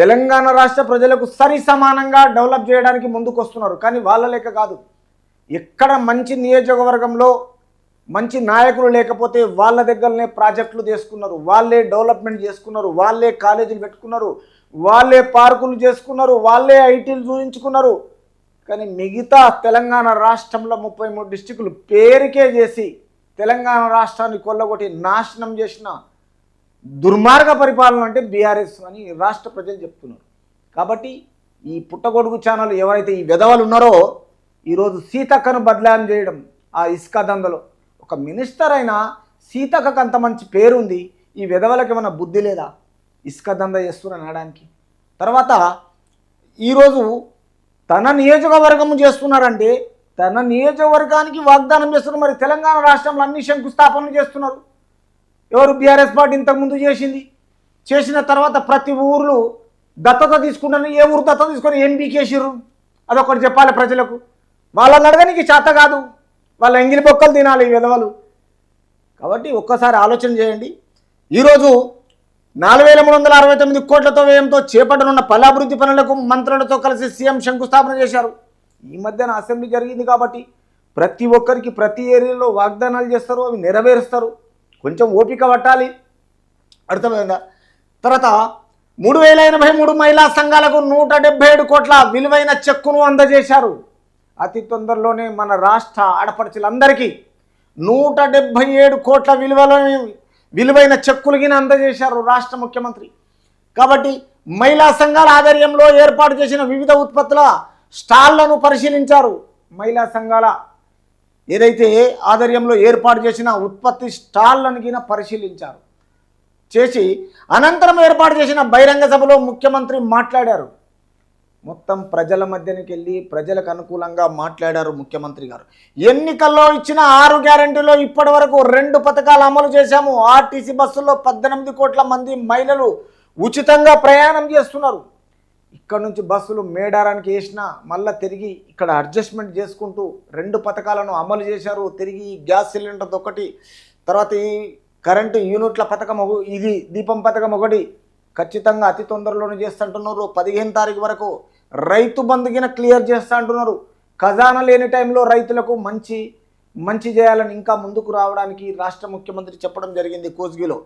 తెలంగాణ రాష్ట్ర ప్రజలకు సరి సమానంగా డెవలప్ చేయడానికి ముందుకు వస్తున్నారు. కానీ వాళ్ళ లెక్క కాదు. ఎక్కడ మంచి నియోజకవర్గంలో మంచి నాయకులు లేకపోతే వాళ్ళ దగ్గరనే ప్రాజెక్టులు చేసుకున్నారు, వాళ్ళే డెవలప్మెంట్ చేసుకున్నారు, వాళ్ళే కాలేజీలు పెట్టుకున్నారు, వాళ్ళే పార్కులు చేసుకున్నారు, వాళ్ళే ఐటీలు చూపించుకున్నారు. కానీ మిగతా తెలంగాణ రాష్ట్రంలో 33 డిస్టికులు పేరుకే చేసి తెలంగాణ రాష్ట్రాన్ని కొల్లగొట్టి నాశనం చేసిన దుర్మార్గ పరిపాలన అంటే బీఆర్ఎస్ అని రాష్ట్ర ప్రజలు చెప్తున్నారు. కాబట్టి ఈ పుట్టగొడుగు ఛానల్ ఎవరైతే ఈ విధవలు ఉన్నారో ఈరోజు సీతక్కను బదలాం చేయడం, ఆ ఇసుక దందలో ఒక మినిస్టర్ అయినా సీతక్కకు అంత మంచి పేరుంది, ఈ విధవలకు ఏమైనా బుద్ధి లేదా ఇసుక దంద చేస్తున్నారు అనడానికి? తర్వాత ఈరోజు తన నియోజకవర్గము చేస్తున్నారంటే తన నియోజకవర్గానికి వాగ్దానం చేస్తున్నారు. మరి తెలంగాణ రాష్ట్రంలో అన్ని శంకుస్థాపనలు చేస్తున్నారు. ఎవరు? బీఆర్ఎస్ పార్టీ ఇంతకుముందు చేసిన తర్వాత ప్రతి ఊర్లు దత్తత తీసుకుంటారు. ఏ ఊరు దత్తత తీసుకొని ఏం బీకేసిర్రు అదొకటి చెప్పాలి ప్రజలకు. వాళ్ళని అడగడానికి చేత కాదు, వాళ్ళ ఎంగిలి బొక్కలు తినాలి ఈ విధవలు. కాబట్టి ఒక్కసారి ఆలోచన చేయండి. ఈరోజు 4369 కోట్లతో వ్యయంతో చేపట్టనున్న పలు అభివృద్ధి పనులకు మంత్రులతో కలిసి సీఎం శంకుస్థాపన చేశారు. ఈ మధ్యన అసెంబ్లీ జరిగింది కాబట్టి ప్రతి ఒక్కరికి ప్రతి ఏరియాలో వాగ్దానాలు చేస్తారు, అవి నెరవేరుస్తారు. కొంచెం ఓపిక పట్టాలి, అర్థమైందా? తర్వాత 3083 మహిళా సంఘాలకు 177 కోట్ల విలువైన చెక్కును అందజేశారు. అతి తొందరలోనే మన రాష్ట్ర ఆడపడుచులందరికీ 177 కోట్ల విలువైన చెక్కులకి అందజేశారు రాష్ట్ర ముఖ్యమంత్రి. కాబట్టి మహిళా సంఘాల ఆధ్వర్యంలో ఏర్పాటు చేసిన వివిధ ఉత్పత్తుల స్టాళ్లను పరిశీలించారు. మహిళా సంఘాల ఏదైతే ఆధ్వర్యంలో ఏర్పాటు చేసిన ఉత్పత్తి స్టాళ్లను పరిశీలించారు చేసి అనంతరం ఏర్పాటు చేసిన బహిరంగ సభలో ముఖ్యమంత్రి మాట్లాడారు. మొత్తం ప్రజల మధ్యనికి వెళ్ళి ప్రజలకు అనుకూలంగా మాట్లాడారు ముఖ్యమంత్రి గారు. ఎన్నికల్లో ఇచ్చిన 6 గ్యారెంటీలో ఇప్పటి వరకు 2 పథకాలు అమలు చేశాము. ఆర్టీసీ బస్సుల్లో 18 కోట్ల మంది మహిళలు ఉచితంగా ప్రయాణం చేస్తున్నారు. ఇక్కడ నుంచి బస్సులు మేడారానికి వేసినా మళ్ళీ తిరిగి ఇక్కడ అడ్జస్ట్మెంట్ చేసుకుంటూ 2 పథకాలను అమలు చేశారు. తిరిగి గ్యాస్ సిలిండర్ ఒకటి, తర్వాత ఈ కరెంటు యూనిట్ల పథకం, ఇది దీపం పథకం ఒకటి ఖచ్చితంగా అతి తొందరలోనే చేస్తుంటున్నారు. 15 తారీఖు వరకు రైతు బంధుగిన క్లియర్ చేస్తూ అంటున్నారు. ఖజానా లేని టైంలో రైతులకు మంచి చేయాలని ఇంకా ముందుకు రావడానికి రాష్ట్ర ముఖ్యమంత్రి చెప్పడం జరిగింది కోస్గిలో.